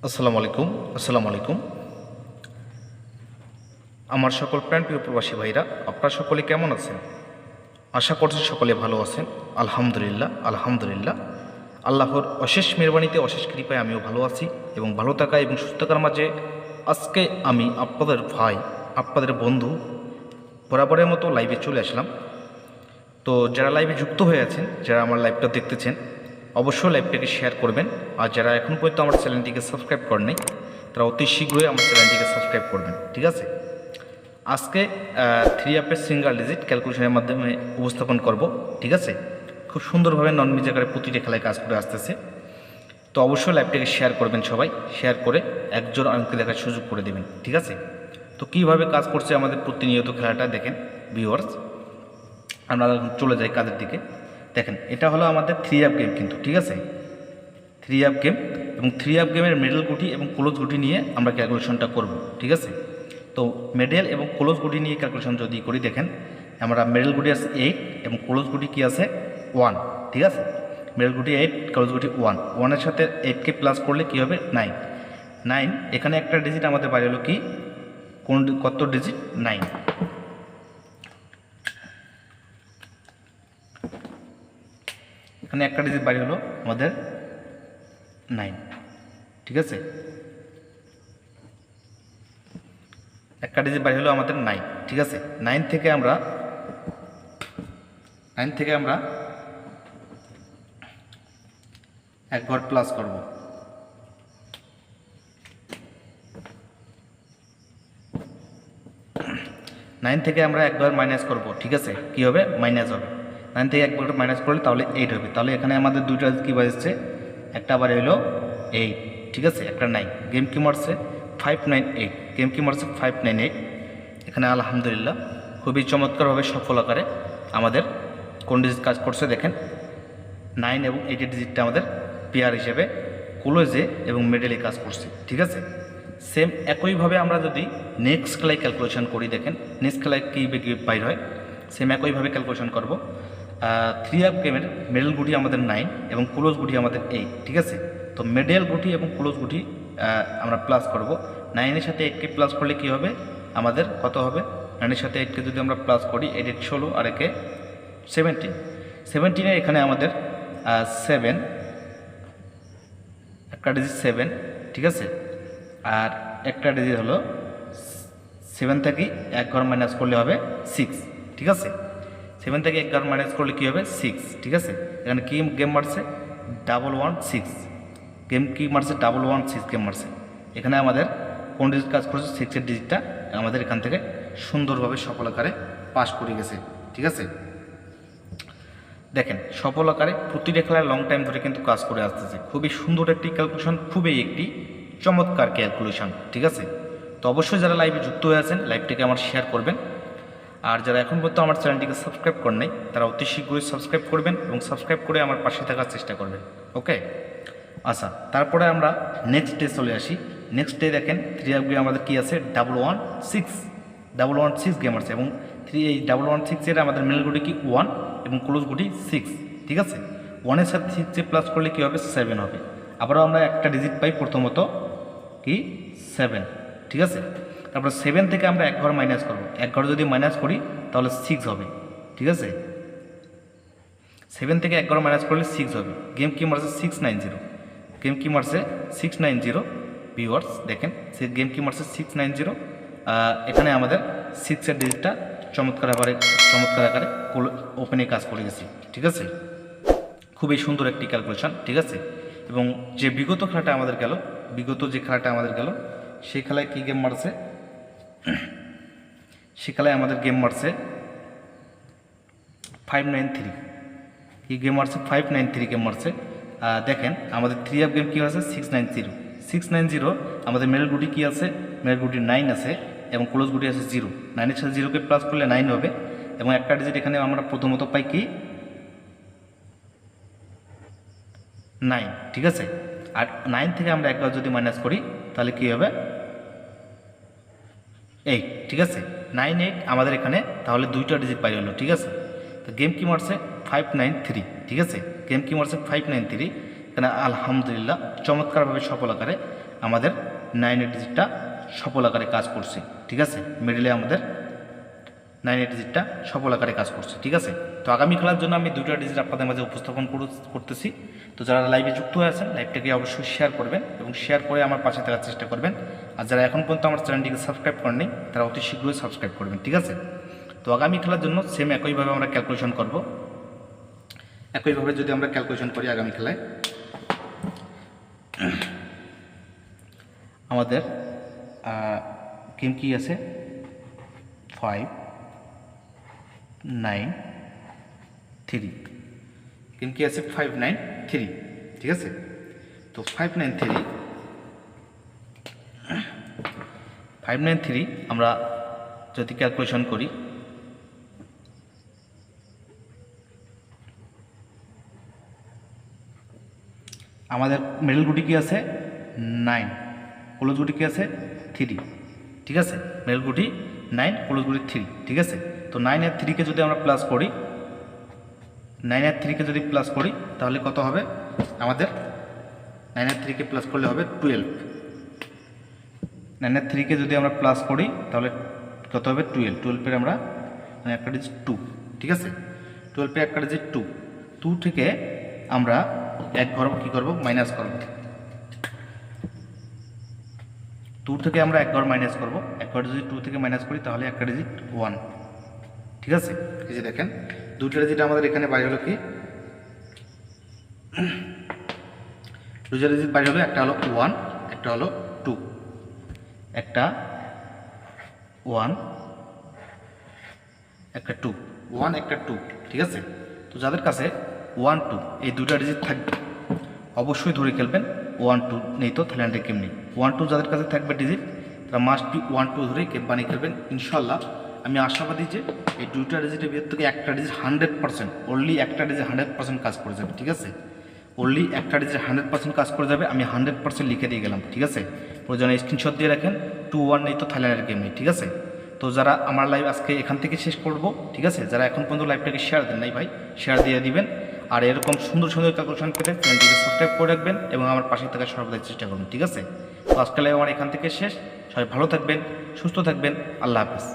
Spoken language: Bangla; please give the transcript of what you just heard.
আসসালামু আলাইকুম। আমার সকল প্রাণপ্রিয় প্রবাসী ভাইরা, আপনারা সকলে কেমন আছেন? আশা করছি সকলে ভালো আছেন। আলহামদুলিল্লাহ। আল্লাহর অশেষ মেহরবানিতে, অশেষ কৃপায় আমিও ভালো আছি এবং ভালো থাকা এবং সুস্থ থাকার মাঝে আজকে আমি আপনাদের ভাই, আপনাদের বন্ধু বরাবরের মতো লাইভে চলে আসলাম। তো যারা লাইভে যুক্ত হয়ে আছেন, যারা আমার লাইভটা দেখতেছেন, অবশ্যই লাইভটাকে শেয়ার করবেন। আর যারা এখন পর্যন্ত আমার চ্যানেলটিকে সাবস্ক্রাইব করেননি, তারা অতি শীঘ্রই আমার চ্যানেলটিকে সাবস্ক্রাইব করবেন, ঠিক আছে? আজকে 3 সিঙ্গেল ডিজিট ক্যালকুলেশনের মাধ্যমে উপস্থাপন করব, ঠিক আছে? খুব সুন্দরভাবে নন মিজ আকারে প্রতিটি খেলায় কাজ করে আসতেছে। তো অবশ্যই লাইভটাকে শেয়ার করবেন, সবাই শেয়ার করে একজন অঙ্কে দেখার সুযোগ করে দেবেন, ঠিক আছে? তো কীভাবে কাজ করছে আমাদের প্রতিনিয়ত খেলাটা দেখেন ভিউয়ার্স। আমরা চলে যাই কাজের দিকে। দেখেন, এটা হলো আমাদের 3 গেম, কিন্তু ঠিক আছে, 3 গেম এবং 3 গেমের মিডল গুটি এবং ক্লোজ গুটি নিয়ে আমরা ক্যালকুলেশনটা করব, ঠিক আছে? তো মিডল এবং ক্লোজ গুটি নিয়ে ক্যালকুলেশন যদি করি, দেখেন আমরা মিডল গুটি আছে 8 এবং ক্লোজ গুটি কি আছে 1, ঠিক আছে? মিডল গুটি 8, ক্লোজ গুটি 1, 1-এর সাথে 8কে প্লাস করলে কি হবে 9। এখানে একটা ডিজিট আমাদের বাইরে হলো কি, কত ডিজিট 9। এখানে একটা ডিজিট বাইরে হলো আমাদের 9, ঠিক আছে? একটা ডিজিট বাইরে হলো আমাদের 9, ঠিক আছে? 9 থেকে আমরা 1 ঘর প্লাস করব। 9 থেকে আমরা 1 ঘর মাইনাস করব, ঠিক আছে? কি হবে? মাইনাস হবে। 9 থেকে 1 ঘর মাইনাস করলে তাহলে 8 হবে। তাহলে এখানে আমাদের দুইটা কি বাজছে, একটা আবার হলো 8, ঠিক আছে? একটা 9। গেম কি মারছে 598, গেম কি মারছে 598। এখানে আলহামদুলিল্লাহ খুবই চমৎকারভাবে সফল আকারে আমাদের কোন ডিজিট কাজ করছে দেখেন, 9 এবং 8 ডিজিটটা আমাদের পেয়ার হিসেবে ক্লোজে এবং মিডলে কাজ করছে, ঠিক আছে? সেম একইভাবে আমরা যদি নেক্সট খেলায় ক্যালকুলেশন করি, দেখেন নেক্সট খেলায় কী বাইর হয়, সেম একইভাবে ক্যালকুলেশন করব। 3 গেমের মিডল গুটি আমাদের 9 এবং ক্লোজ গুটি আমাদের 8, ঠিক আছে? তো মিডল গুটি এবং ক্লোজ গুটি আমরা প্লাস করব। 9-এর সাথে 8কে প্লাস করলে কি হবে, আমাদের কত হবে? 9-এর সাথে 8কে যদি আমরা প্লাস করি, 8 16 আর একে 17। এখানে আমাদের 7, একটা ডিজিট 7, ঠিক আছে? আর একটা ডিজিট হলো 7 থেকে 1 ঘর মাইনাস করলে হবে 6, ঠিক আছে? 7 থেকে 1 ঘর মাইনাস করলে কী হবে 6, ঠিক আছে? এখানে কি গেম মারছে 116, গেম কি মারছে 116 গেম মারছে। এখানে আমাদের কোন ডিজিট কাজ করছে, 6-এর ডিজিটটা আমাদের এখান থেকে সুন্দরভাবে সফল আকারে পাস করে গেছে, ঠিক আছে? দেখেন সফল আকারে প্রতিটা খেলায় লং টাইম ধরে কিন্তু কাজ করে আসতেছে। খুবই সুন্দর একটি ক্যালকুলেশন, খুবই একটি চমৎকার ক্যালকুলেশন, ঠিক আছে? তো অবশ্যই যারা লাইভে যুক্ত হয়ে আছেন, লাইভটিকে আমার শেয়ার করবেন। আর যারা এখন পর্যন্ত আমার চ্যানেলটিকে সাবস্ক্রাইব করেন নাই, তারা অতি শীঘ্রই সাবস্ক্রাইব করবেন এবং সাবস্ক্রাইব করে আমার পাশে থাকার চেষ্টা করবেন, ওকে? আচ্ছা, তারপরে আমরা নেক্সট ডে চলে আসি। নেক্সট ডে দেখেন 3 গেম আমাদের কি আছে 116 গেম আছে এবং এই 116-এর আমাদের মিডল গুটি কি 1 এবং ক্লোজ গুটি 6, ঠিক আছে? 1-এর সাথে 6 প্লাস করলে কী হবে 7 হবে। আবারও আমরা একটা ডিজিট পাই, প্রথমত কি 7, ঠিক আছে? তারপর 7 থেকে আমরা 1 ঘর মাইনাস করব। 1 ঘর যদি মাইনাস করি তাহলে 6 হবে, ঠিক আছে? 7 থেকে 1 ঘর মাইনাস করলে 6 হবে। গেম কি মারছে 690, গেম কি মারছে 690 ভিউয়ার্স। দেখেন সে গেম কি মারছে 690। এখানে আমাদের 6-এর ডিজিটটা চমৎকার আকারে ওপেনে কাজ করে গেছি, ঠিক আছে? খুবই সুন্দর একটি ক্যালকুলেশন, ঠিক আছে? এবং যে বিগত যে খেলাটা আমাদের গেল সেই খেলায় কী গেম মারছে, সে খেলায় আমাদের গেম মারছে 593, এই গেম মারছে 593 গেম মারছে। দেখেন আমাদের 3 গেম কী আছে 690। আমাদের মিডল গুটি কী আছে, মিডল গুটি 9 আছে এবং ক্লোজ গুটি আছে 0। 9-এর সাথে 0কে প্লাস করলে 9 হবে এবং একটা ডিজিট এখানে আমরা প্রথমত পাই কি 9, ঠিক আছে? আর 9 থেকে আমরা 1 যদি মাইনাস করি তাহলে কী হবে 8, ঠিক আছে? 9 8 আমাদের এখানে তাহলে দুইটা ডিজিট পাই হলো, ঠিক আছে? তো গেম কি মারছে 593, ঠিক আছে? গেম কি মারছে 593। এখানে আলহামদুলিল্লাহ চমৎকারভাবে সফল আকারে আমাদের 9 ডিজিটটা সফল আকারে কাজ করছে। ঠিক আছে, মিডলে আমাদের 9 ডিজিটটা সফল আকারে কাজ করছে। ঠিক আছে, তো আগামী খেলার জন্য আমি 2টা ডিজিট আপনাদের মাঝে উপস্থাপন করতেছি। তো যারা লাইভে যুক্ত হয়ে আছেন লাইভটাকে অবশ্যই শেয়ার করবেন এবং শেয়ার করে আমার পাশে থাকার চেষ্টা করবেন। আর যারা এখন পর্যন্ত আমার চ্যানেলটিকে সাবস্ক্রাইব করেননি তারা অতি শীঘ্রই সাবস্ক্রাইব করবেন। ঠিক আছে, তো আগামী খেলার জন্য সেম একইভাবে আমরা ক্যালকুলেশন করব। একইভাবে যদি আমরা ক্যালকুলেশন করি আগামী খেলায় আমাদের গেম কি আছে 5 9 3, গেম কি আছে 5 9 3। ঠিক আছে, তো 5 9 3 আমরা যদি ক্যালকুলেশন করি আমাদের মিডল গুটি কি আছে 9, ক্লোজ গুটি কি আছে 3। ঠিক আছে, মিডল গুটি 9, ক্লোজ গুটি 3। ঠিক আছে, তো 9 আর 3কে যদি আমরা প্লাস করি 9 আর 3কে যদি প্লাস করি তাহলে কত হবে আমাদের 9 আর 3কে প্লাস করলে হবে 12। 9 আর 3কে যদি আমরা প্লাস করি তাহলে কত হবে 12। 12 এর আমরা একটা ডিজিট 2। ঠিক আছে, 12 এর একটা ডিজিট 2 থেকে আমরা এক ঘর কী করবো মাইনাস করব। 2 থেকে আমরা এক ঘর মাইনাস করবো। এক ঘর যদি 2 থেকে মাইনাস করি তাহলে একটা ডিজিট 1। ঠিক আছে, এই যে দেখেন 2টা ডিজিট আমাদের এখানে বাইরে হলো কি 2টা ডিজিট বাইরে হলো, একটা হলো 1 একটা হলো 2, একটা 1 একটা 2, 1 একটা 2। ঠিক আছে, তো যাদের কাছে 1 2 এই 2টা ডিজিট থাকবে অবশ্যই ধরে খেলবেন। 1 2 নেই তো থাইল্যান্ডের গেম নেই। 1 2 যাদের কাছে থাকবে ডিজিট তারা মাস্ট বি 1 2 ধরেই গেম বানিয়ে খেলবেন ইনশাল্লাহ। আমি আশাবাদী যে এই 2টা ডিজিটের ভিতর থেকে একটা ডিজিট 100% অনলি একটা ডিজিট 100% কাজ করে যাবে। ঠিক আছে, অনলি একটা ডিজিট 100% কাজ করে যাবে। আমি 100% লিখে দিয়ে গেলাম। ঠিক আছে, প্রয়োজনে স্ক্রিনশট দিয়ে রাখেন। 2 1 নেই তো থাইল্যান্ডের গেম নেই। ঠিক আছে, তো যারা আমার লাইভ আজকে এখান থেকে শেষ করব। ঠিক আছে, যারা এখন পর্যন্ত লাইভটাকে শেয়ার দেন নাই ভাই শেয়ার দিয়ে দিবেন। আর এরকম সুন্দর সুন্দর ক্যালকুলেশন পেতে চ্যানেলটিকে সাবস্ক্রাইব করে রাখবেন এবং আমার পাশে থাকার সর্বদাই চেষ্টা করবেন। ঠিক আছে, তো আজকে লাইভ আমার এখান থেকে শেষ। সবাই ভালো থাকবেন, সুস্থ থাকবেন। আল্লাহ হাফেজ।